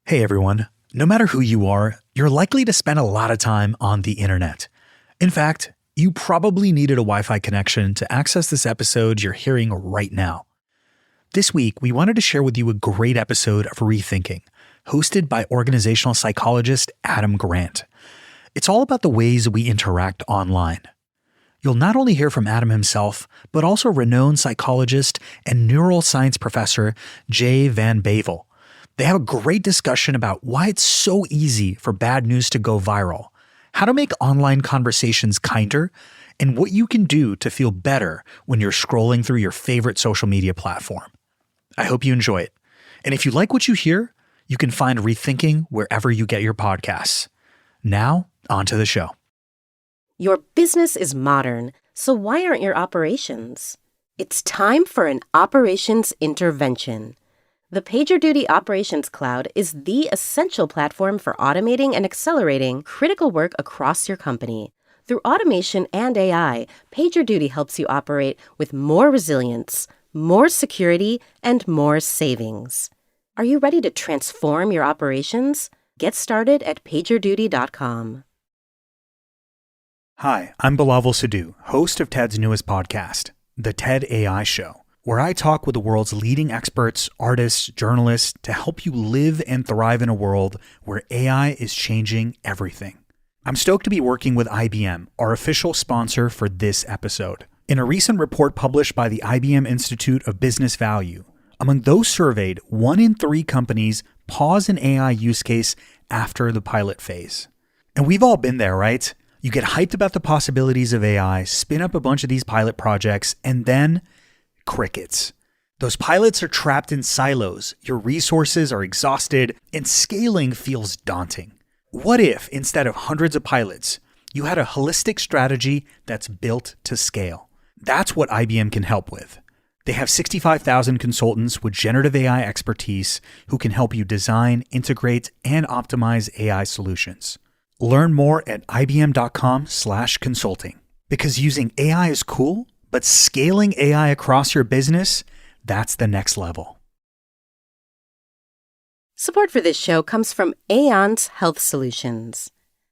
Hey everyone, no matter who you are, you're likely to spend a lot of time on the internet. In fact, you probably needed a Wi-Fi connection to access this episode you're hearing right now. This week, we wanted to share with you a great episode of ReThinking, hosted by organizational psychologist Adam Grant. It's all about the ways we interact online. You'll not only hear from Adam himself, but also renowned psychologist and neuroscience professor Jay Van Bavel. They have a great discussion about why it's so easy for bad news to go viral, how to make online conversations kinder, and what you can do to feel better when you're scrolling through your favorite social media platform. I hope you enjoy it. And if you like what you hear, you can find ReThinking wherever you get your podcasts. Now, on to the show. Your business is modern, so why aren't your operations? It's time for an operations intervention. The PagerDuty Operations Cloud is the essential platform for automating and accelerating critical work across your company. Through automation and AI, PagerDuty helps you operate with more resilience, more security, and more savings. Are you ready to transform your operations? Get started at pagerduty.com. Hi, I'm Bilaval Sidhu, host of TED's newest podcast, The TED AI Show, where I talk with the world's leading experts, artists, journalists to help you live and thrive in a world where AI is changing everything. I'm stoked to be working with IBM, our official sponsor for this episode. In a recent report published by the IBM Institute of Business Value, among those surveyed, 1 in 3 companies pause an AI use case after the pilot phase. And we've all been there, right? You get hyped about the possibilities of AI, spin up a bunch of these pilot projects, and then crickets. Those pilots are trapped in silos, your resources are exhausted, and scaling feels daunting. What if, instead of hundreds of pilots, you had a holistic strategy that's built to scale? That's what IBM can help with. They have 65,000 consultants with generative AI expertise who can help you design, integrate, and optimize AI solutions. Learn more at ibm.com/consulting. Because using AI is cool, but scaling AI across your business, that's the next level. Support for this show comes from Aon's Health Solutions.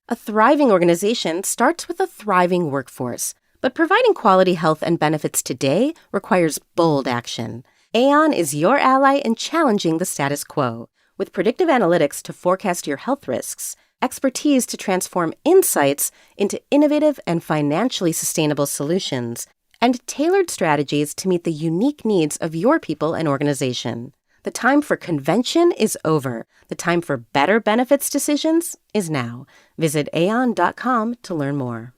A thriving organization starts with a thriving workforce, but providing quality health and benefits today requires bold action. Aon is your ally in challenging the status quo, with predictive analytics to forecast your health risks, expertise to transform insights into innovative and financially sustainable solutions, and tailored strategies to meet the unique needs of your people and organization. The time for convention is over. The time for better benefits decisions is now. Visit aon.com to learn more.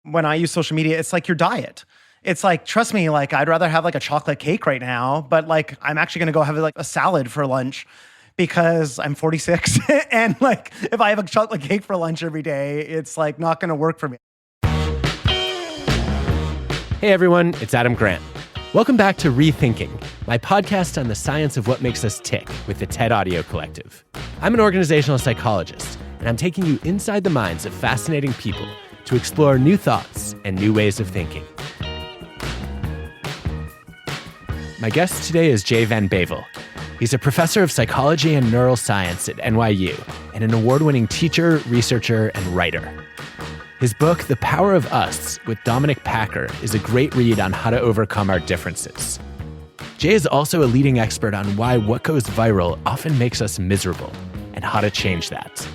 When I use social media, it's like your diet. It's like, trust me, like I'd rather have like a chocolate cake right now, but like I'm actually going to go have like a salad for lunch because I'm 46 and like if I have a chocolate cake for lunch every day, it's like not going to work for me. Hey everyone, it's Adam Grant. Welcome back to ReThinking, my podcast on the science of what makes us tick with the TED Audio Collective. I'm an organizational psychologist, and I'm taking you inside the minds of fascinating people to explore new thoughts and new ways of thinking. My guest today is Jay Van Bavel. He's a professor of psychology and neuroscience at NYU and an award-winning teacher, researcher, and writer. His book, The Power of Us, with Dominic Packer, is a great read on how to overcome our differences. Jay is also a leading expert on why what goes viral often makes us miserable and how to change that.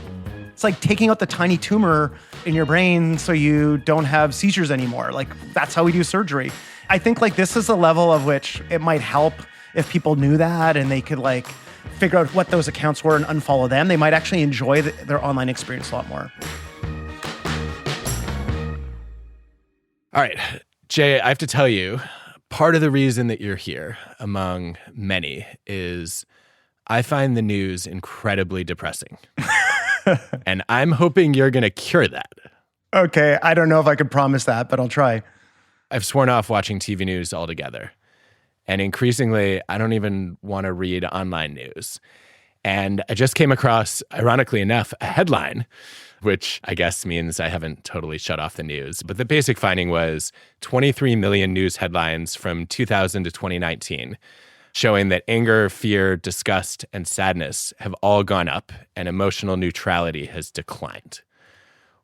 It's like taking out the tiny tumor in your brain so you don't have seizures anymore. Like that's how we do surgery. I think like this is a level of which it might help if people knew that and they could like figure out what those accounts were and unfollow them. They might actually enjoy their online experience a lot more. All right, Jay, I have to tell you, part of the reason that you're here, among many, is I find the news incredibly depressing. And I'm hoping you're going to cure that. Okay, I don't know if I could promise that, but I'll try. I've sworn off watching TV news altogether. And increasingly, I don't even want to read online news. And I just came across, ironically enough, a headline, which I guess means I haven't totally shut off the news. But the basic finding was 23 million news headlines from 2000 to 2019 showing that anger, fear, disgust, and sadness have all gone up and emotional neutrality has declined.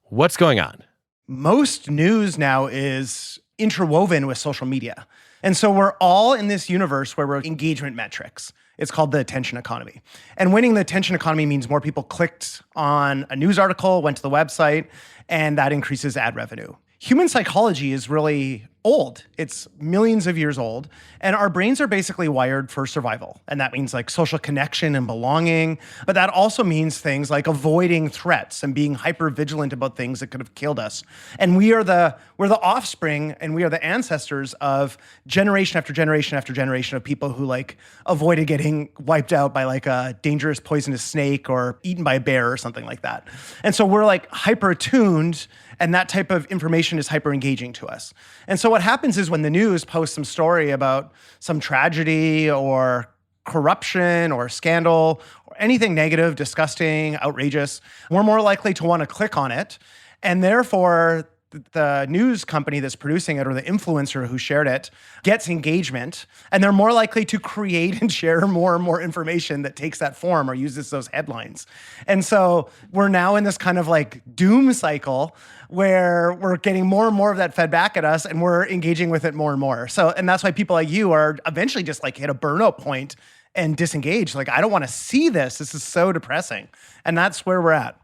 What's going on? Most news now is interwoven with social media. And so we're all in this universe where we're engagement metrics. It's called the attention economy. And winning the attention economy means more people clicked on a news article, went to the website, and that increases ad revenue. Human psychology is really old. It's millions of years old. And our brains are basically wired for survival. And that means like social connection and belonging. But that also means things like avoiding threats and being hyper vigilant about things that could have killed us. And we're the offspring and we are the ancestors of generation after generation after generation of people who like avoided getting wiped out by like a dangerous poisonous snake or eaten by a bear or something like that. And so we're like hyper attuned, and that type of information is hyper engaging to us. And so what happens is when the news posts some story about some tragedy or corruption or scandal or anything negative, disgusting, outrageous, we're more likely to want to click on it. And therefore, the news company that's producing it or the influencer who shared it gets engagement, and they're more likely to create and share more and more information that takes that form or uses those headlines. And so we're now in this kind of like doom cycle where we're getting more and more of that fed back at us and we're engaging with it more and more. So, and that's why people like you are eventually just like hit a burnout point and disengage. Like, I don't want to see this. This is so depressing. And that's where we're at.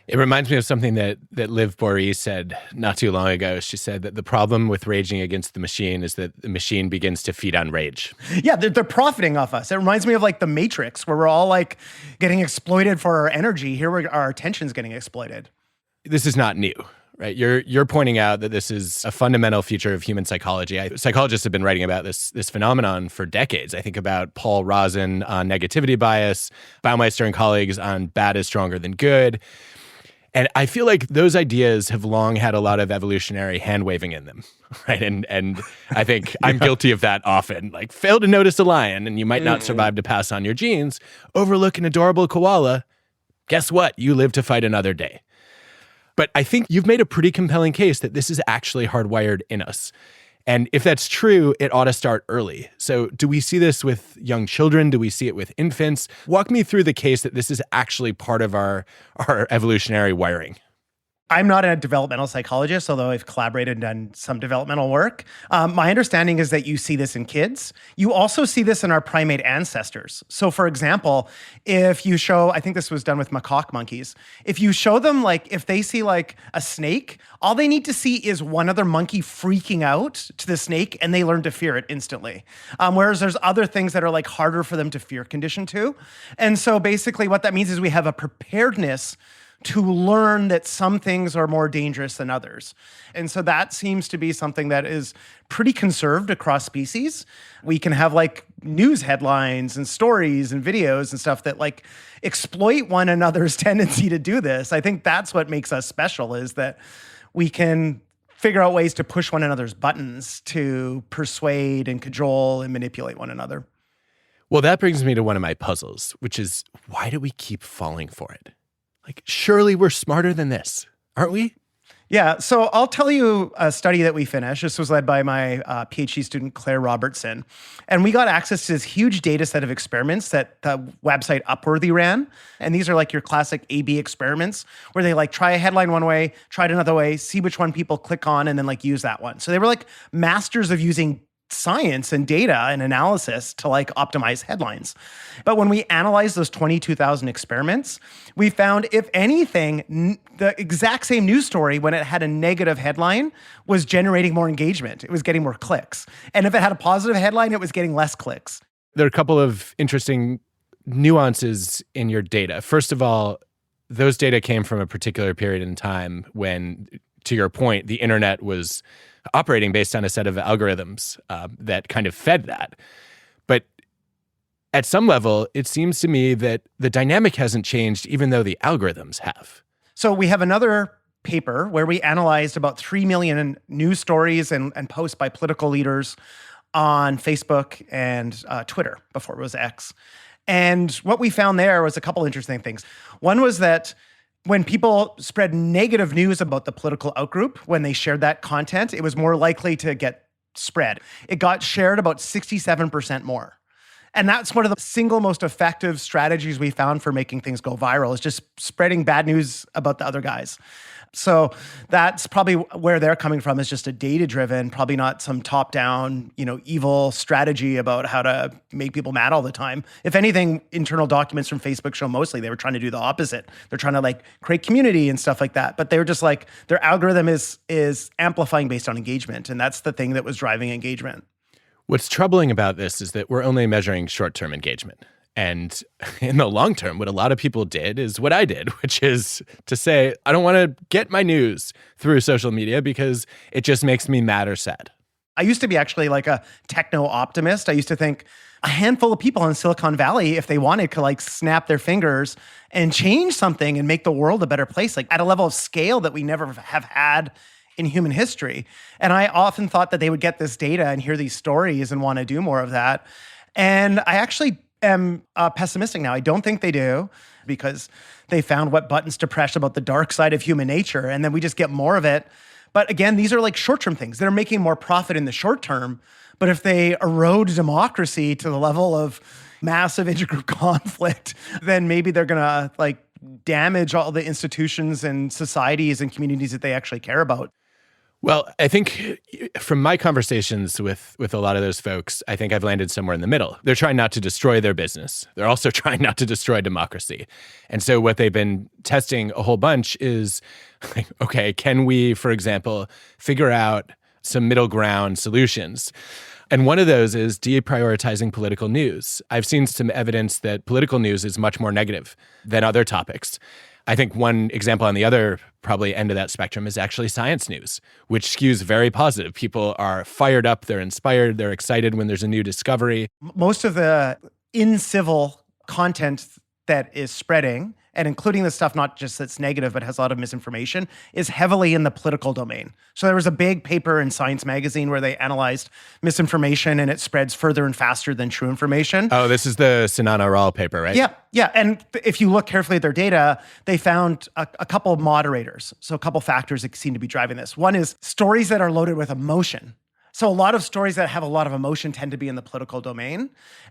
It reminds me of something that Liv Boeree said not too long ago. She said that the problem with raging against the machine is that the machine begins to feed on rage. Yeah, they're profiting off us. It reminds me of like the Matrix, where we're all like getting exploited for our energy. Here our attention's getting exploited. This is not new, right? You're pointing out that this is a fundamental feature of human psychology. Psychologists have been writing about this phenomenon for decades. I think about Paul Rozin on negativity bias, Baumeister and colleagues on bad is stronger than good. And I feel like those ideas have long had a lot of evolutionary hand-waving in them, right? And I think I'm guilty of that often. Like, fail to notice a lion and you might not survive to pass on your genes. Overlook an adorable koala. Guess what? You live to fight another day. But I think you've made a pretty compelling case that this is actually hardwired in us. And if that's true, it ought to start early. So do we see this with young children? Do we see it with infants? Walk me through the case that this is actually part of our evolutionary wiring. I'm not a developmental psychologist, although I've collaborated and done some developmental work. My understanding is that you see this in kids. You also see this in our primate ancestors. So for example, if you show, I think this was done with macaque monkeys, if you show them like, if they see like a snake, all they need to see is one other monkey freaking out to the snake and they learn to fear it instantly. Whereas there's other things that are like harder for them to fear condition to. And so basically what that means is we have a preparedness to learn that some things are more dangerous than others. And so that seems to be something that is pretty conserved across species. We can have like news headlines and stories and videos and stuff that like exploit one another's tendency to do this. I think that's what makes us special, is that we can figure out ways to push one another's buttons to persuade and cajole and manipulate one another. Well, that brings me to one of my puzzles, which is, why do we keep falling for it? Like, surely we're smarter than this, aren't we? Yeah, so I'll tell you a study that we finished. This was led by my PhD student, Claire Robertson. And we got access to this huge data set of experiments that the website Upworthy ran. And these are like your classic A/B experiments where they like try a headline one way, try it another way, see which one people click on, and then like use that one. So they were like masters of using science and data and analysis to like optimize headlines. But when we analyzed those 22,000 experiments, we found, if anything, the exact same news story, when it had a negative headline, was generating more engagement. It was getting more clicks. And if it had a positive headline, it was getting less clicks. There are a couple of interesting nuances in your data. First of all, those data came from a particular period in time when, to your point, the internet was operating based on a set of algorithms that kind of fed that. But at some level, it seems to me that the dynamic hasn't changed, even though the algorithms have. So we have another paper where we analyzed about 3 million news stories and posts by political leaders on Facebook and Twitter, before it was X. And what we found there was a couple interesting things. One was that when people spread negative news about the political outgroup, when they shared that content, it was more likely to get spread. It got shared about 67% more. And that's one of the single most effective strategies we found for making things go viral, is just spreading bad news about the other guys. So that's probably where they're coming from, is just a data-driven, probably not some top-down, evil strategy about how to make people mad all the time. If anything, internal documents from Facebook show mostly they were trying to do the opposite. They're trying to create community and stuff like that. But they were just their algorithm is amplifying based on engagement. And that's the thing that was driving engagement. What's troubling about this is that we're only measuring short-term engagement. And in the long term, what a lot of people did is what I did, which is to say, I don't want to get my news through social media because it just makes me mad or sad. I used to be actually a techno-optimist. I used to think a handful of people in Silicon Valley, if they wanted, could snap their fingers and change something and make the world a better place, at a level of scale that we never have had in human history. And I often thought that they would get this data and hear these stories and want to do more of that. And I actually am pessimistic now. I don't think they do, because they found what buttons to press about the dark side of human nature, and then we just get more of it. But again, these are short-term things. They're making more profit in the short term, but if they erode democracy to the level of massive intergroup conflict, then maybe they're going to damage all the institutions and societies and communities that they actually care about. Well, I think from my conversations with a lot of those folks, I think I've landed somewhere in the middle. They're trying not to destroy their business. They're also trying not to destroy democracy. And so what they've been testing a whole bunch is, okay, can we, for example, figure out some middle ground solutions? And one of those is deprioritizing political news. I've seen some evidence that political news is much more negative than other topics. I think one example on the other probably end of that spectrum is actually science news, which skews very positive. People are fired up, they're inspired, they're excited when there's a new discovery. Most of the incivil content that is spreading, and including the stuff not just that's negative but has a lot of misinformation, is heavily in the political domain. So there was a big paper in Science magazine where they analyzed misinformation, and it spreads further and faster than true information. Oh, this is the Sinana Rall paper, right? Yeah. And if you look carefully at their data, they found a couple of moderators. So a couple factors that seem to be driving this. One is stories that are loaded with emotion. So a lot of stories that have a lot of emotion tend to be in the political domain.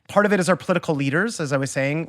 Part of it is our political leaders, as I was saying,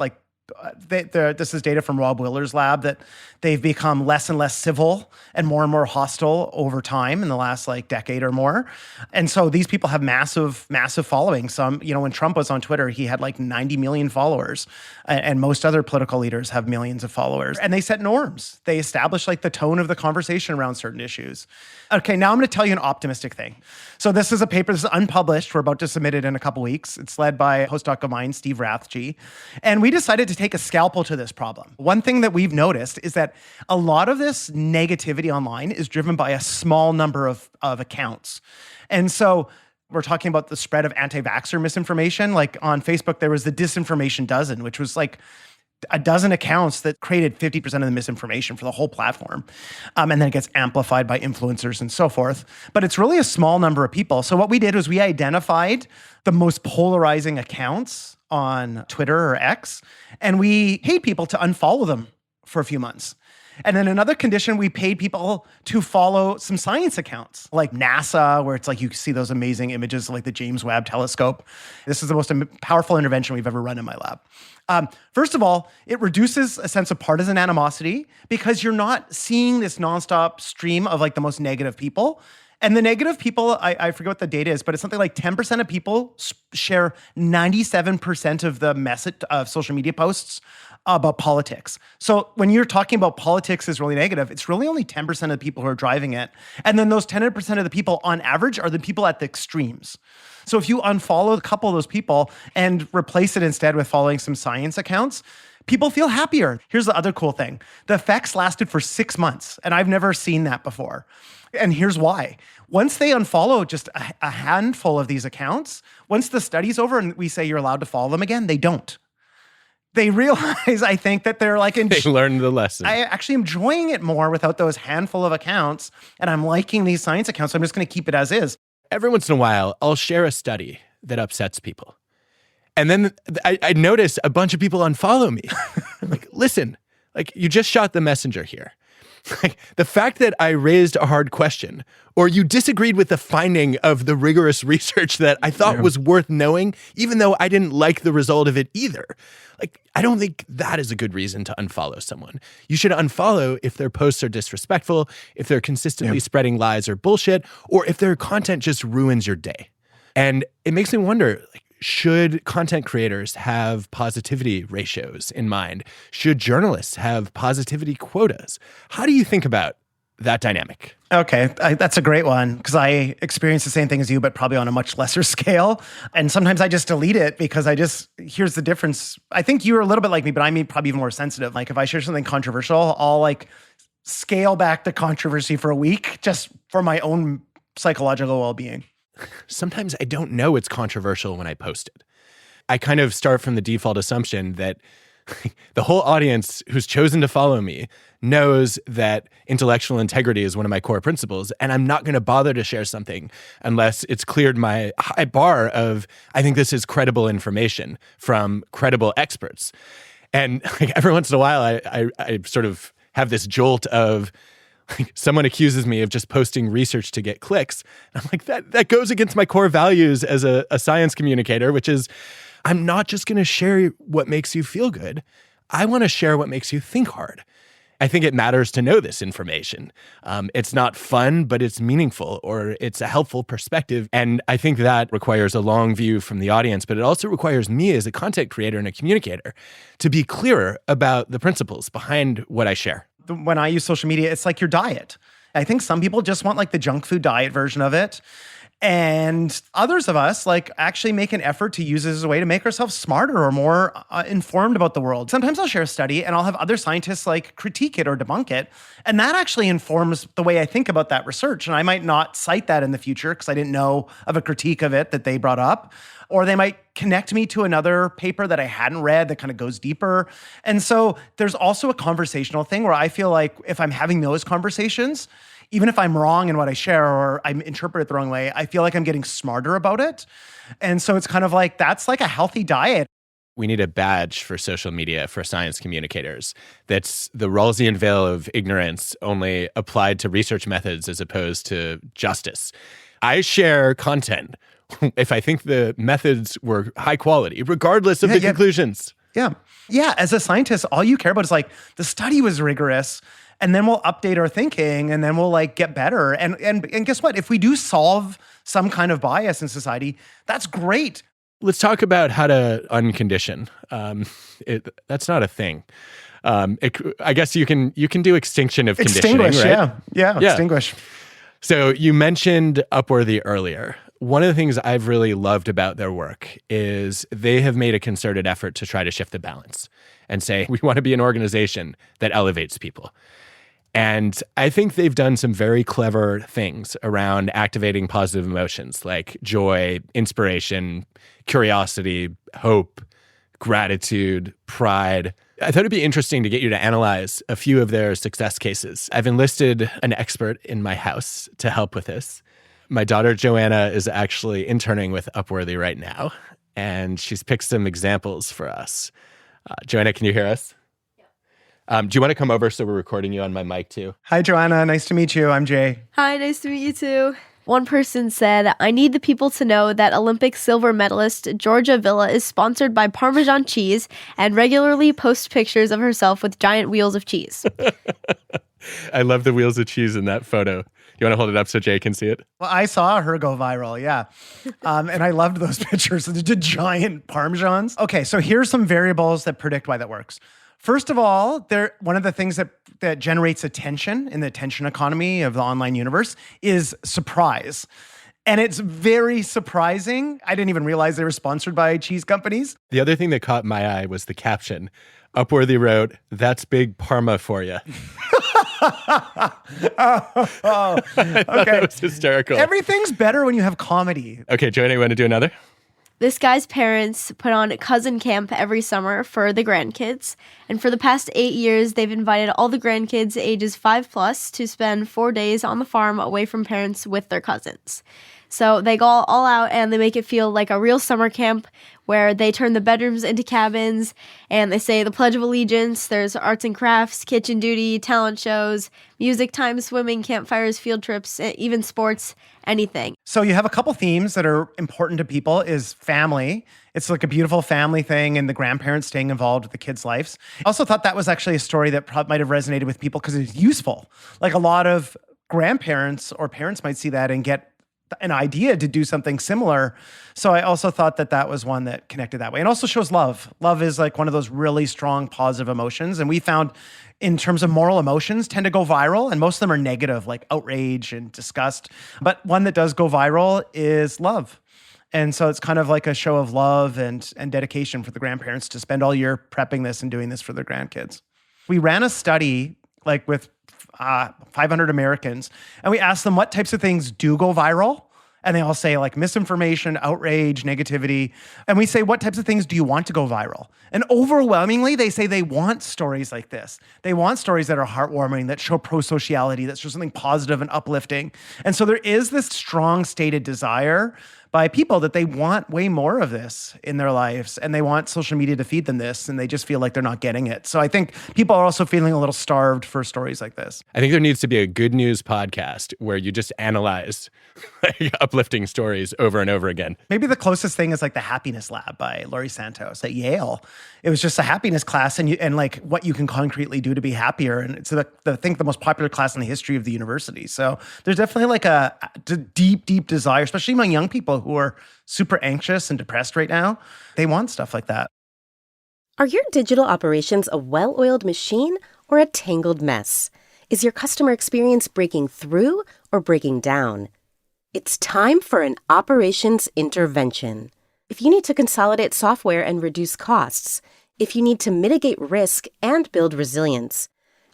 this is data from Rob Willer's lab, that they've become less and less civil and more hostile over time in the last decade or more. And so these people have massive followings. Some, when Trump was on Twitter, he had 90 million followers, and most other political leaders have millions of followers. And they set norms. They establish the tone of the conversation around certain issues. Okay, now I'm going to tell you an optimistic thing. So this is a paper, this is unpublished. We're about to submit it in a couple weeks. It's led by a postdoc of mine, Steve Rathje. And we decided to take a scalpel to this problem. One thing that we've noticed is that a lot of this negativity online is driven by a small number of accounts. And so we're talking about the spread of anti-vaxxer misinformation. On Facebook, there was the Disinformation Dozen, which was a dozen accounts that created 50% of the misinformation for the whole platform. And then it gets amplified by influencers and so forth. But it's really a small number of people. So what we did was we identified the most polarizing accounts on Twitter or X, and we paid people to unfollow them for a few months. And then another condition, we paid people to follow some science accounts like NASA, where it's you see those amazing images of the James Webb Telescope. This is the most powerful intervention we've ever run in my lab. First of all, it reduces a sense of partisan animosity because you're not seeing this nonstop stream of the most negative people. And the negative people, I forget what the data is, but it's something 10% of people share 97% of the message of social media posts about politics. So when you're talking about politics is really negative, it's really only 10% of the people who are driving it. And then those 10% of the people on average are the people at the extremes. So if you unfollow a couple of those people and replace it instead with following some science accounts, people feel happier. Here's the other cool thing. The effects lasted for 6 months, and I've never seen that before. And here's why. Once they unfollow just a handful of these accounts, once the study's over and we say you're allowed to follow them again, they don't. They realize, I think, that they're they learned the lesson. I actually am enjoying it more without those handful of accounts, and I'm liking these science accounts, so I'm just going to keep it as is. Every once in a while, I'll share a study that upsets people. And then I notice a bunch of people unfollow me. I'm listen, you just shot the messenger here. Like, the fact that I raised a hard question or you disagreed with the finding of the rigorous research that I thought was worth knowing, even though I didn't like the result of it either. Like, I don't think that is a good reason to unfollow someone. You should unfollow if their posts are disrespectful, if they're consistently spreading lies or bullshit, or if their content just ruins your day. And it makes me wonder, like, should content creators have positivity ratios in mind? Should journalists have positivity quotas? How do you think about that dynamic? Okay, that's a great one because I experience the same thing as you, but probably on a much lesser scale. And sometimes I just delete it because here's the difference. I think you're a little bit like me, but I'm probably even more sensitive. Like if I share something controversial, I'll like scale back the controversy for a week just for my own psychological well-being. Sometimes I don't know it's controversial when I post it. I kind of start from the default assumption that the whole audience who's chosen to follow me knows that intellectual integrity is one of my core principles, and I'm not going to bother to share something unless it's cleared my high bar of, I think this is credible information from credible experts. And like, every once in a while, I sort of have this jolt of, someone accuses me of just posting research to get clicks. And I'm like, that goes against my core values as a science communicator, which is I'm not just going to share what makes you feel good. I want to share what makes you think hard. I think it matters to know this information. It's not fun, but it's meaningful, or it's a helpful perspective. And I think that requires a long view from the audience, but it also requires me as a content creator and a communicator to be clearer about the principles behind what I share. When I use social media, it's like your diet. I think some people just want like the junk food diet version of it. And others of us like actually make an effort to use it as a way to make ourselves smarter or more informed about the world. Sometimes I'll share a study and I'll have other scientists like critique it or debunk it. And that actually informs the way I think about that research. And I might not cite that in the future because I didn't know of a critique of it that they brought up. Or they might connect me to another paper that I hadn't read that kind of goes deeper. And so there's also a conversational thing where I feel like if I'm having those conversations, even if I'm wrong in what I share or I interpret it the wrong way, I feel like I'm getting smarter about it. And so it's kind of like, that's like a healthy diet. We need a badge for social media for science communicators. That's the Rawlsian veil of ignorance only applied to research methods as opposed to justice. I share content if I think the methods were high quality, regardless of the conclusions. Yeah. Yeah. As a scientist, all you care about is like the study was rigorous, and then we'll update our thinking, and then we'll like get better. And guess what? If we do solve some kind of bias in society, that's great. Let's talk about how to uncondition. That's not a thing. I guess you can do extinction of conditioning, right? Yeah. Extinguish. So you mentioned Upworthy earlier. One of the things I've really loved about their work is they have made a concerted effort to try to shift the balance and say, we want to be an organization that elevates people. And I think they've done some very clever things around activating positive emotions like joy, inspiration, curiosity, hope, gratitude, pride. I thought it'd be interesting to get you to analyze a few of their success cases. I've enlisted an expert in my house to help with this. My daughter, Joanna, is actually interning with Upworthy right now, and she's picked some examples for us. Joanna, can you hear us? Yeah. Do you want to come over so we're recording you on my mic too? Hi, Joanna. Nice to meet you. I'm Jay. Hi, nice to meet you too. One person said, I need the people to know that Olympic silver medalist Georgia Villa is sponsored by Parmesan cheese and regularly posts pictures of herself with giant wheels of cheese. I love the wheels of cheese in that photo. You want to hold it up so Jay can see it? Well, I saw her go viral, yeah. And I loved those pictures. The giant Parmesans. Okay, so here's some variables that predict why that works. First of all, one of the things that generates attention in the attention economy of the online universe is surprise. And it's very surprising. I didn't even realize they were sponsored by cheese companies. The other thing that caught my eye was the caption. Upworthy wrote, "That's big Parma for you." Okay. That was hysterical. Everything's better when you have comedy. Okay, Joanna, you want to do another? This guy's parents put on cousin camp every summer for the grandkids. And for the past 8 years, they've invited all the grandkids ages 5+ to spend 4 days on the farm away from parents with their cousins. So they go all out and they make it feel like a real summer camp where they turn the bedrooms into cabins and they say the Pledge of Allegiance. There's arts and crafts, kitchen duty, talent shows, music time, swimming, campfires, field trips, even sports, anything. So you have a couple themes that are important to people is family. It's like a beautiful family thing and the grandparents staying involved with the kids' lives. I also thought that was actually a story that might have resonated with people because it's useful. Like a lot of grandparents or parents might see that and get an idea to do something similar. So I also thought that that was one that connected that way. And also shows love. Love is like one of those really strong positive emotions. And we found in terms of moral emotions tend to go viral. And most of them are negative, like outrage and disgust. But one that does go viral is love. And so it's kind of like a show of love and dedication for the grandparents to spend all year prepping this and doing this for their grandkids. We ran a study like with 500 Americans, and we asked them what types of things do go viral. And they all say like misinformation, outrage, negativity. And we say, what types of things do you want to go viral? And overwhelmingly, they say they want stories like this. They want stories that are heartwarming, that show pro-sociality, that show something positive and uplifting. And so there is this strong stated desire by people that they want way more of this in their lives and they want social media to feed them this and they just feel like they're not getting it. So I think people are also feeling a little starved for stories like this. I think there needs to be a good news podcast where you just analyze like, uplifting stories over and over again. Maybe the closest thing is like the Happiness Lab by Laurie Santos at Yale. It was just a happiness class and like what you can concretely do to be happier. And it's I think the most popular class in the history of the university. So there's definitely like a deep, deep desire, especially among young people who are super anxious and depressed right now. They want stuff like that. Are your digital operations a well-oiled machine or a tangled mess? Is your customer experience breaking through or breaking down? It's time for an operations intervention. If you need to consolidate software and reduce costs, if you need to mitigate risk and build resilience,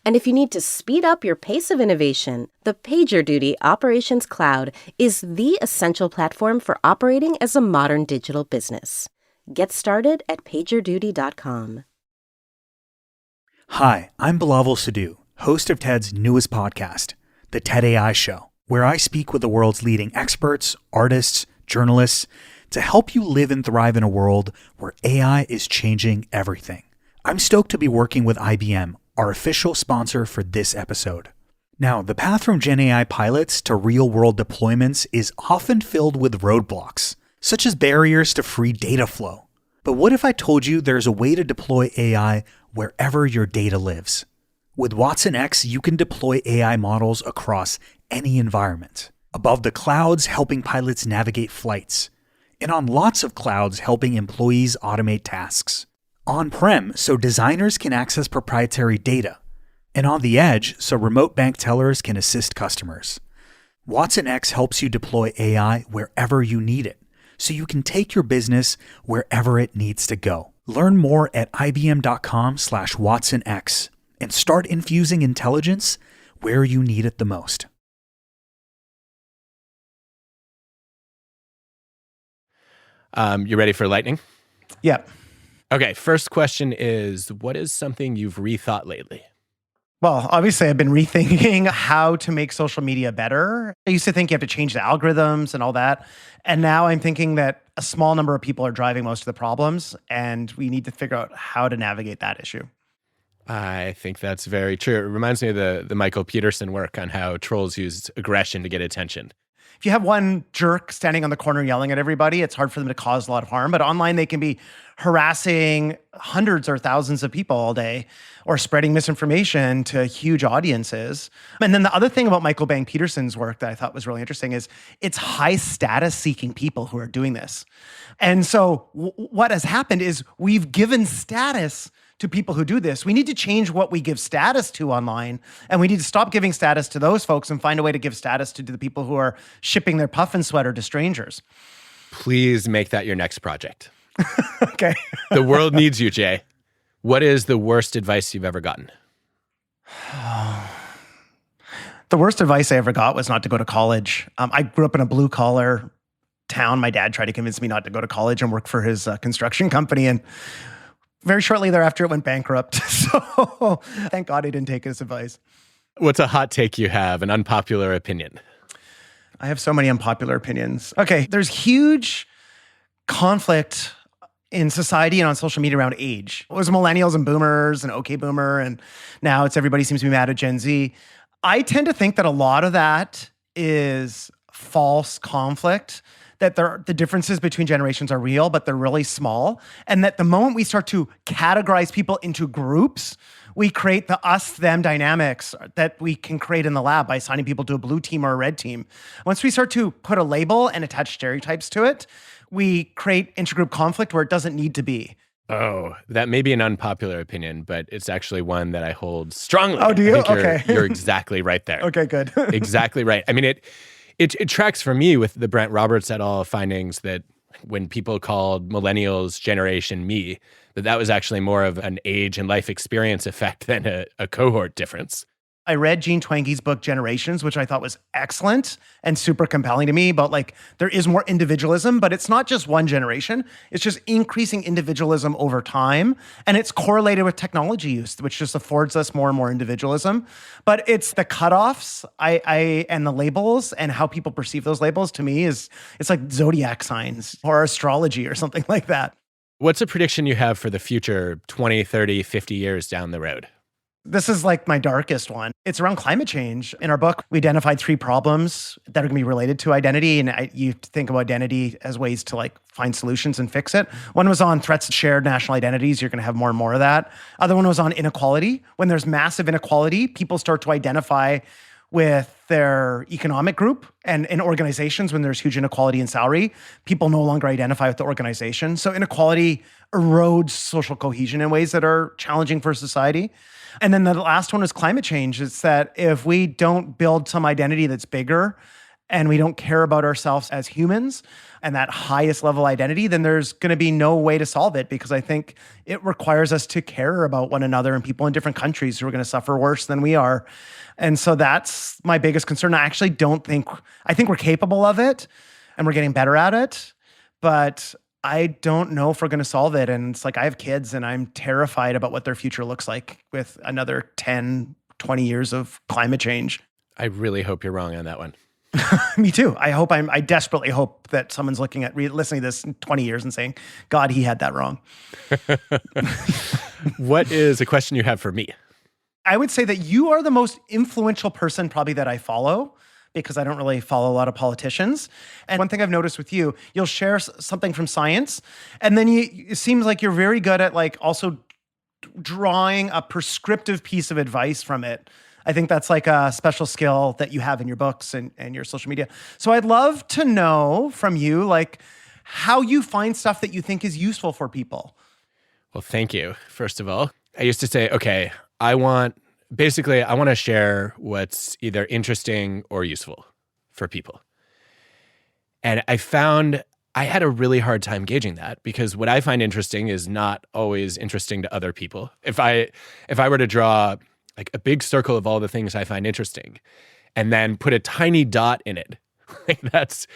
and if you need to speed up your pace of innovation, the PagerDuty Operations Cloud is the essential platform for operating as a modern digital business. Get started at pagerduty.com. Hi, I'm Bilavel Sidhu, host of TED's newest podcast, The TED AI Show, where I speak with the world's leading experts, artists, journalists, to help you live and thrive in a world where AI is changing everything. I'm stoked to be working with IBM, our official sponsor for this episode. Now, the path from Gen AI pilots to real-world deployments is often filled with roadblocks, such as barriers to free data flow. But what if I told you there's a way to deploy AI wherever your data lives? With Watson X, you can deploy AI models across any environment. Above the clouds, helping pilots navigate flights. And on lots of clouds, helping employees automate tasks. On-prem, so designers can access proprietary data. And on the edge, so remote bank tellers can assist customers. Watson X helps you deploy AI wherever you need it, so you can take your business wherever it needs to go. Learn more at ibm.com/WatsonX and start infusing intelligence where you need it the most. You ready for lightning? Yeah. Okay, first question is, what is something you've rethought lately? Well, obviously, I've been rethinking how to make social media better. I used to think you have to change the algorithms and all that. And now I'm thinking that a small number of people are driving most of the problems, and we need to figure out how to navigate that issue. I think that's very true. It reminds me of the Michael Peterson work on how trolls used aggression to get attention. If you have one jerk standing on the corner yelling at everybody, it's hard for them to cause a lot of harm. But online, they can be harassing hundreds or thousands of people all day or spreading misinformation to huge audiences. And then the other thing about Michael Bang Peterson's work that I thought was really interesting is it's high status seeking people who are doing this. And so what has happened is we've given status to people who do this. We need to change what we give status to online, and we need to stop giving status to those folks and find a way to give status to the people who are shipping their puffin sweater to strangers. Please make that your next project. Okay. The world needs you, Jay. What is the worst advice you've ever gotten? The worst advice I ever got was not to go to college. I grew up in a blue-collar town. My dad tried to convince me not to go to college and work for his construction company, and very shortly thereafter, it went bankrupt. So thank God I didn't take his advice. What's a hot take you have, an unpopular opinion? I have so many unpopular opinions. Okay, there's huge conflict in society and on social media around age. It was millennials and boomers and okay boomer, and now it's everybody seems to be mad at Gen Z. I tend to think that a lot of that is false conflict, that the differences between generations are real, but they're really small. And that the moment we start to categorize people into groups, we create the us-them dynamics that we can create in the lab by assigning people to a blue team or a red team. Once we start to put a label and attach stereotypes to it, we create intergroup conflict where it doesn't need to be. Oh, that may be an unpopular opinion, but it's actually one that I hold strongly. Oh, do you? I think Okay. You're exactly right there. Okay, good. Exactly right. I mean, it tracks for me with the Brent Roberts et al. Findings that when people called millennials Generation Me, that was actually more of an age and life experience effect than a cohort difference. I read Jean Twenge's book Generations, which I thought was excellent and super compelling to me about like there is more individualism, but it's not just one generation. It's just increasing individualism over time. And it's correlated with technology use, which just affords us more and more individualism. But it's the cutoffs and the labels and how people perceive those labels to me it's like zodiac signs or astrology or something like that. What's a prediction you have for the future 20, 30, 50 years down the road? This is like my darkest one. It's around climate change. In our book, we identified 3 problems that are going to be related to identity. And you think about identity as ways to like find solutions and fix it. One was on threats to shared national identities. You're going to have more and more of that. Other one was on inequality. When there's massive inequality, people start to identify with their economic group, and in organizations, when there's huge inequality in salary, people no longer identify with the organization. So inequality erodes social cohesion in ways that are challenging for society. And then the last one is climate change. It's that if we don't build some identity that's bigger and we don't care about ourselves as humans and that highest level identity, then there's going to be no way to solve it, because I think it requires us to care about one another and people in different countries who are going to suffer worse than we are. And so that's my biggest concern. I think we're capable of it and we're getting better at it, but I don't know if we're going to solve it. And it's like, I have kids and I'm terrified about what their future looks like with another 10, 20 years of climate change. I really hope you're wrong on that one. Me too. I desperately hope that someone's looking at listening to this in 20 years and saying, God, he had that wrong. What is a question you have for me? I would say that you are the most influential person probably that I follow, because I don't really follow a lot of politicians. And one thing I've noticed with you, you'll share something from science, and then it seems like you're very good at like also drawing a prescriptive piece of advice from it. I think that's like a special skill that you have in your books and your social media. So I'd love to know from you, like, how you find stuff that you think is useful for people. Well, thank you, first of all. I used to say, okay, I want to share what's either interesting or useful for people. And I found I had a really hard time gauging that, because what I find interesting is not always interesting to other people. If I were to draw like a big circle of all the things I find interesting and then put a tiny dot in it, like that's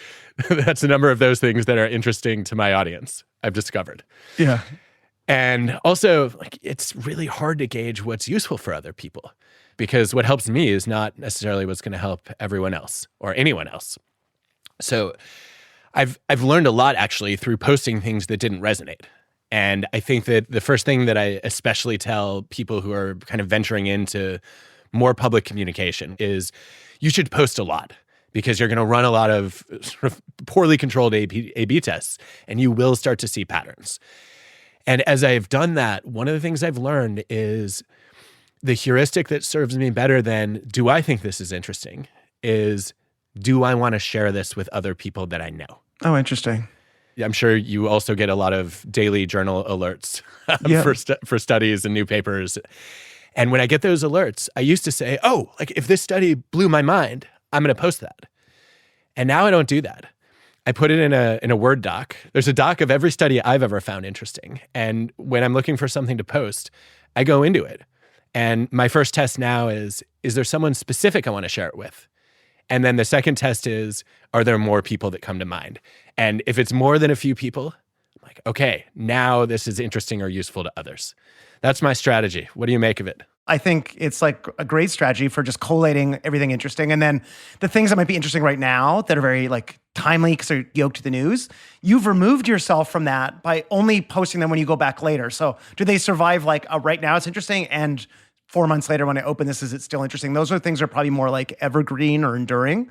the number of those things that are interesting to my audience, I've discovered. Yeah. And also, like, it's really hard to gauge what's useful for other people, because what helps me is not necessarily what's going to help everyone else or anyone else. So I've learned a lot actually through posting things that didn't resonate. And I think that the first thing that I especially tell people who are kind of venturing into more public communication is you should post a lot, because you're going to run a lot of sort of poorly controlled A/B tests, and you will start to see patterns. And as I've done that, one of the things I've learned is the heuristic that serves me better than do I think this is interesting is, do I want to share this with other people that I know? Oh, interesting. I'm sure you also get a lot of daily journal alerts for studies and new papers. And when I get those alerts, I used to say, oh, like if this study blew my mind, I'm going to post that. And now I don't do that. I put it in a Word doc. There's a doc of every study I've ever found interesting. And when I'm looking for something to post, I go into it. And my first test now is there someone specific I want to share it with? And then the second test is, are there more people that come to mind? And if it's more than a few people, I'm like, okay, now this is interesting or useful to others. That's my strategy. What do you make of it? I think it's like a great strategy for just collating everything interesting. And then the things that might be interesting right now that are very like timely because they're yoked to the news, you've removed yourself from that by only posting them when you go back later. So do they survive like right now it's interesting and 4 months later when I open this, is it still interesting? Those are things that are probably more like evergreen or enduring.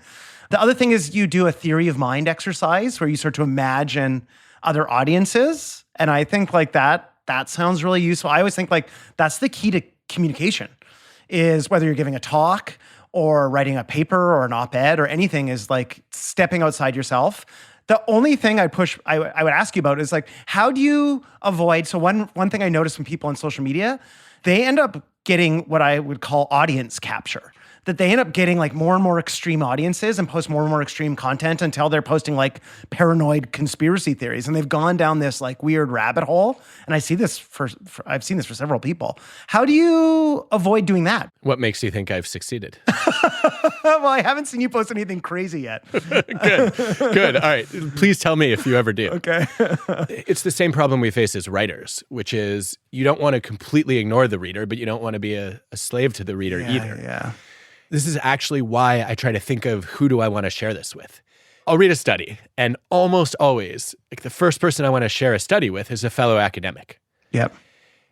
The other thing is you do a theory of mind exercise where you start to imagine other audiences. And I think like that sounds really useful. I always think like that's the key to communication, is whether you're giving a talk or writing a paper or an op-ed or anything, is like stepping outside yourself. The only thing I would ask you about is like, how do you avoid, so one thing I notice when people on social media, they end up getting what I would call audience capture. That they end up getting like more and more extreme audiences and post more and more extreme content until they're posting like paranoid conspiracy theories. And they've gone down this like weird rabbit hole. And I see this I've seen this for several people. How do you avoid doing that? What makes you think I've succeeded? Well, I haven't seen you post anything crazy yet. Good. All right. Please tell me if you ever do. Okay. It's the same problem we face as writers, which is you don't want to completely ignore the reader, but you don't want to be a slave to the reader either. Yeah. This is actually why I try to think of who do I want to share this with. I'll read a study, and almost always, like the first person I want to share a study with is a fellow academic. Yep.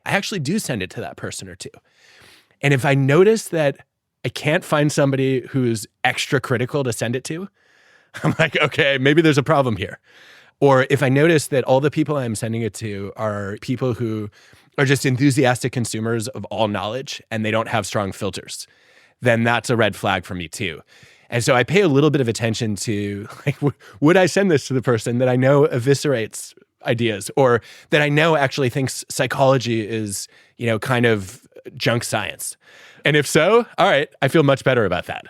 I actually do send it to that person or two. And if I notice that I can't find somebody who's extra critical to send it to, I'm like, okay, maybe there's a problem here. Or if I notice that all the people I'm sending it to are people who are just enthusiastic consumers of all knowledge and they don't have strong filters, then that's a red flag for me too. And so I pay a little bit of attention to, like, would I send this to the person that I know eviscerates ideas or that I know actually thinks psychology is, kind of junk science? And if so, all right, I feel much better about that.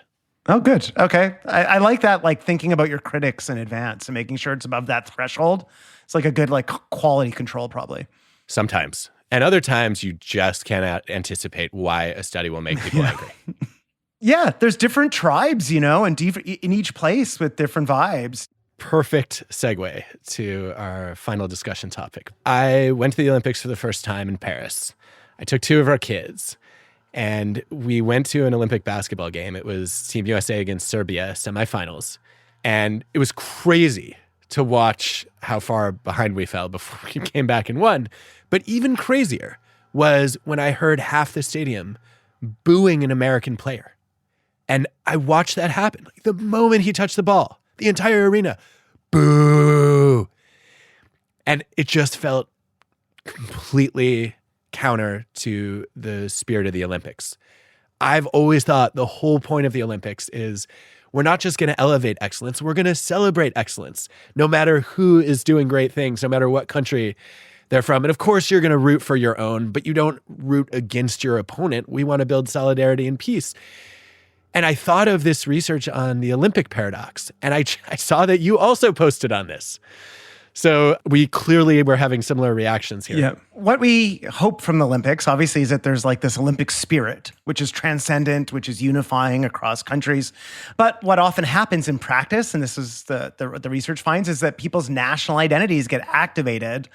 Oh, good. Okay. I like that, like thinking about your critics in advance and making sure it's above that threshold. It's like a good like quality control probably. Sometimes. And other times you just cannot anticipate why a study will make people angry. Yeah, there's different tribes, and in each place with different vibes. Perfect segue to our final discussion topic. I went to the Olympics for the first time in Paris. I took 2 of our kids, and we went to an Olympic basketball game. It was Team USA against Serbia, semifinals. And it was crazy to watch how far behind we fell before we came back and won. But even crazier was when I heard half the stadium booing an American player. And I watched that happen. Like the moment he touched the ball, the entire arena, boo. And it just felt completely counter to the spirit of the Olympics. I've always thought the whole point of the Olympics is we're not just going to elevate excellence, we're going to celebrate excellence, no matter who is doing great things, no matter what country they're from. And of course, you're going to root for your own, but you don't root against your opponent. We want to build solidarity and peace. And I thought of this research on the Olympic paradox, and I saw that you also posted on this. So we clearly were having similar reactions here. Yeah. What we hope from the Olympics, obviously, is that there's like this Olympic spirit, which is transcendent, which is unifying across countries. But what often happens in practice, and this is the research finds, is that people's national identities get activated.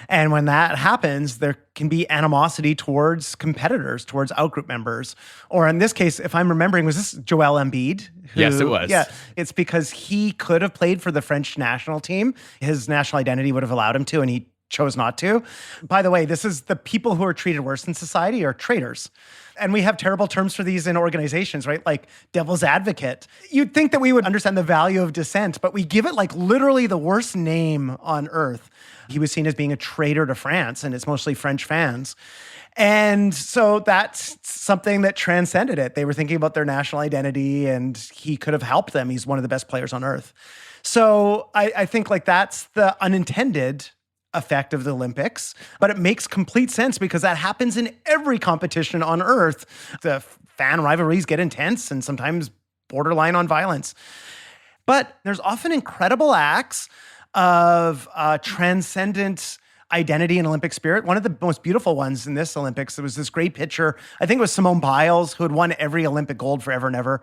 And when that happens, there can be animosity towards competitors, towards outgroup members. Or in this case, if I'm remembering, was this Joel Embiid? Yes, it was. Yeah, it's because he could have played for the French national team. His national identity would have allowed him to, and he chose not to. By the way, this is the people who are treated worse in society are traitors. And we have terrible terms for these in organizations, right? Like devil's advocate. You'd think that we would understand the value of dissent, but we give it like literally the worst name on earth. He was seen as being a traitor to France, and it's mostly French fans. And so that's something that transcended it. They were thinking about their national identity, and he could have helped them. He's one of the best players on earth. So I think like that's the unintended effect of the Olympics, but it makes complete sense because that happens in every competition on earth. The fan rivalries get intense and sometimes borderline on violence. But there's often incredible acts of transcendent identity and Olympic spirit. One of the most beautiful ones in this Olympics, there was this great picture. I think it was Simone Biles, who had won every Olympic gold forever and ever.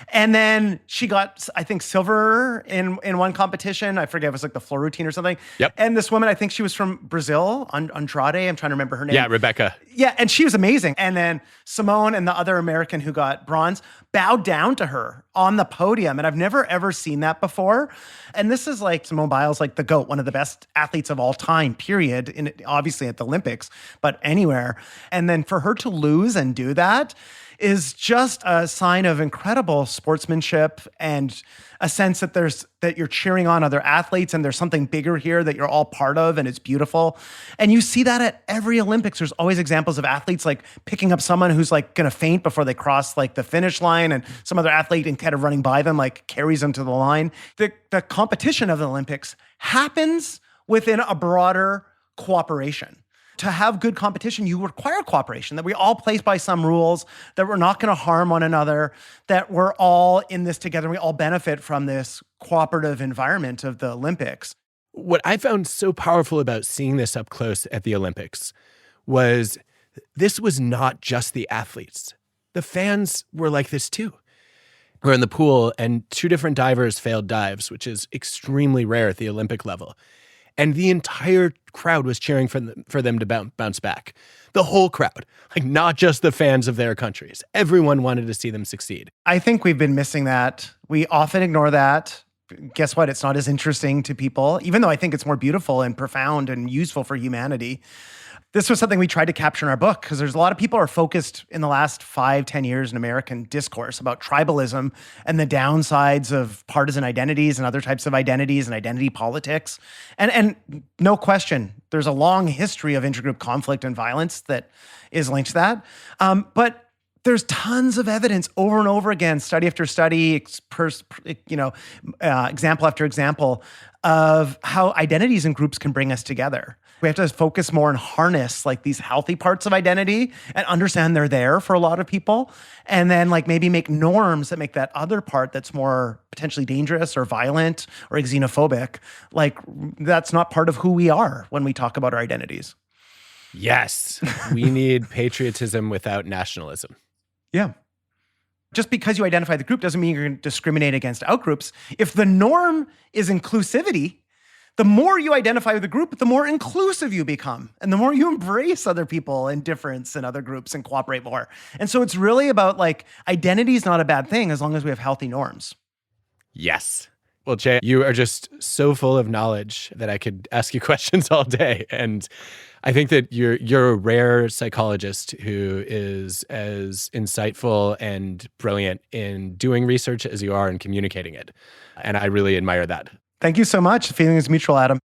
And then she got, I think, silver in one competition. I forget, it was like the floor routine or something. Yep. And this woman, I think she was from Brazil, Andrade. I'm trying to remember her name. Yeah, Rebecca. Yeah, and she was amazing. And then Simone and the other American who got bronze bowed down to her on the podium. And I've never, ever seen that before. And this is like Simone Biles, like the GOAT, one of the best athletes of all time, period. Obviously at the Olympics, but anywhere. And then for her to lose and do that is just a sign of incredible sportsmanship and a sense that you're cheering on other athletes and there's something bigger here that you're all part of and it's beautiful. And you see that at every Olympics. There's always examples of athletes like picking up someone who's like going to faint before they cross like the finish line, and some other athlete and kind of running by them like carries them to the line. The competition of the Olympics happens within a broader cooperation. To have good competition, you require cooperation, that we all play by some rules, that we're not going to harm one another, that we're all in this together. We all benefit from this cooperative environment of the Olympics. What I found so powerful about seeing this up close at the Olympics was this was not just the athletes. The fans were like this too. We're in the pool and 2 different divers failed dives, which is extremely rare at the Olympic level. And the entire crowd was cheering for them to bounce back. The whole crowd, like not just the fans of their countries. Everyone wanted to see them succeed. I think we've been missing that. We often ignore that. Guess what? It's not as interesting to people, even though I think it's more beautiful and profound and useful for humanity. This was something we tried to capture in our book because there's a lot of people are focused in the last 5-10 years in American discourse about tribalism and the downsides of partisan identities and other types of identities and identity politics. And no question, there's a long history of intergroup conflict and violence that is linked to that. But there's tons of evidence over and over again, study after study, example after example of how identities and groups can bring us together. We have to focus more and harness like these healthy parts of identity and understand they're there for a lot of people. And then like maybe make norms that make that other part that's more potentially dangerous or violent or xenophobic. Like that's not part of who we are when we talk about our identities. Yes, we need patriotism without nationalism. Yeah. Just because you identify the group doesn't mean you're going to discriminate against outgroups. If the norm is inclusivity, the more you identify with the group, the more inclusive you become. And the more you embrace other people and difference in other groups and cooperate more. And so it's really about like identity is not a bad thing as long as we have healthy norms. Yes. Well, Jay, you are just so full of knowledge that I could ask you questions all day. And I think that you're a rare psychologist who is as insightful and brilliant in doing research as you are in communicating it. And I really admire that. Thank you so much. The feeling is mutual, Adam.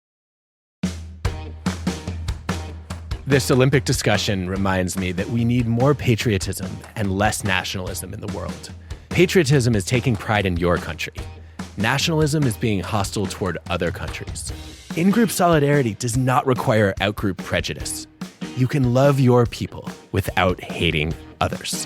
This Olympic discussion reminds me that we need more patriotism and less nationalism in the world. Patriotism is taking pride in your country. Nationalism is being hostile toward other countries. In-group solidarity does not require out-group prejudice. You can love your people without hating others.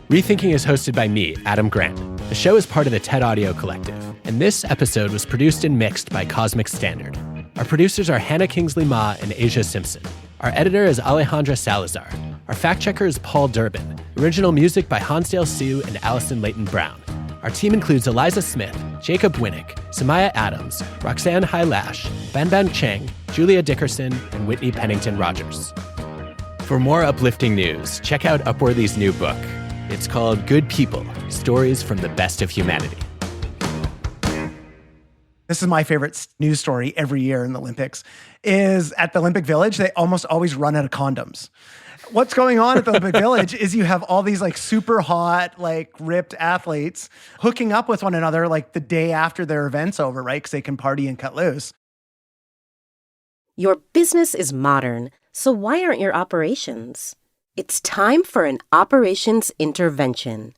ReThinking is hosted by me, Adam Grant. The show is part of the TED Audio Collective, and this episode was produced and mixed by Cosmic Standard. Our producers are Hannah Kingsley-Ma and Asia Simpson. Our editor is Alejandra Salazar. Our fact-checker is Paul Durbin. Original music by Hansdale Sue and Allison Leighton Brown. Our team includes Eliza Smith, Jacob Winnick, Samaya Adams, Roxanne Hailash, Banban Cheng, Julia Dickerson, and Whitney Pennington Rogers. For more uplifting news, check out Upworthy's new book. It's called Good People, Stories from the Best of Humanity. This is my favorite news story every year in the Olympics, is at the Olympic Village, they almost always run out of condoms. What's going on at the Olympic Village is you have all these like super hot, like ripped athletes hooking up with one another like the day after their event's over, right? Because they can party and cut loose. Your business is modern, so why aren't your operations? It's time for an operations intervention.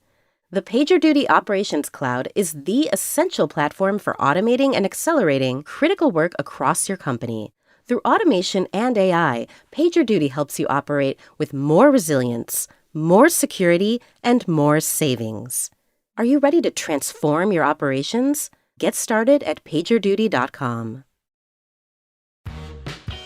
The PagerDuty Operations Cloud is the essential platform for automating and accelerating critical work across your company. Through automation and AI, PagerDuty helps you operate with more resilience, more security, and more savings. Are you ready to transform your operations? Get started at pagerduty.com.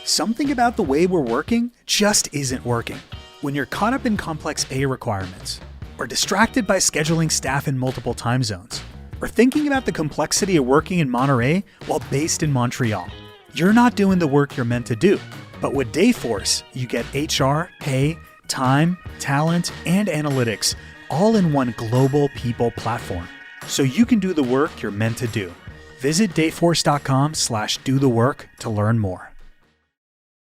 Something about the way we're working just isn't working. When you're caught up in complex A requirements, or distracted by scheduling staff in multiple time zones, or thinking about the complexity of working in Monterey while based in Montreal, You're not doing the work you're meant to do. But with Dayforce, you get HR, pay, time, talent, and analytics all in one global people platform. So you can do the work you're meant to do. Visit dayforce.com/do the work to learn more.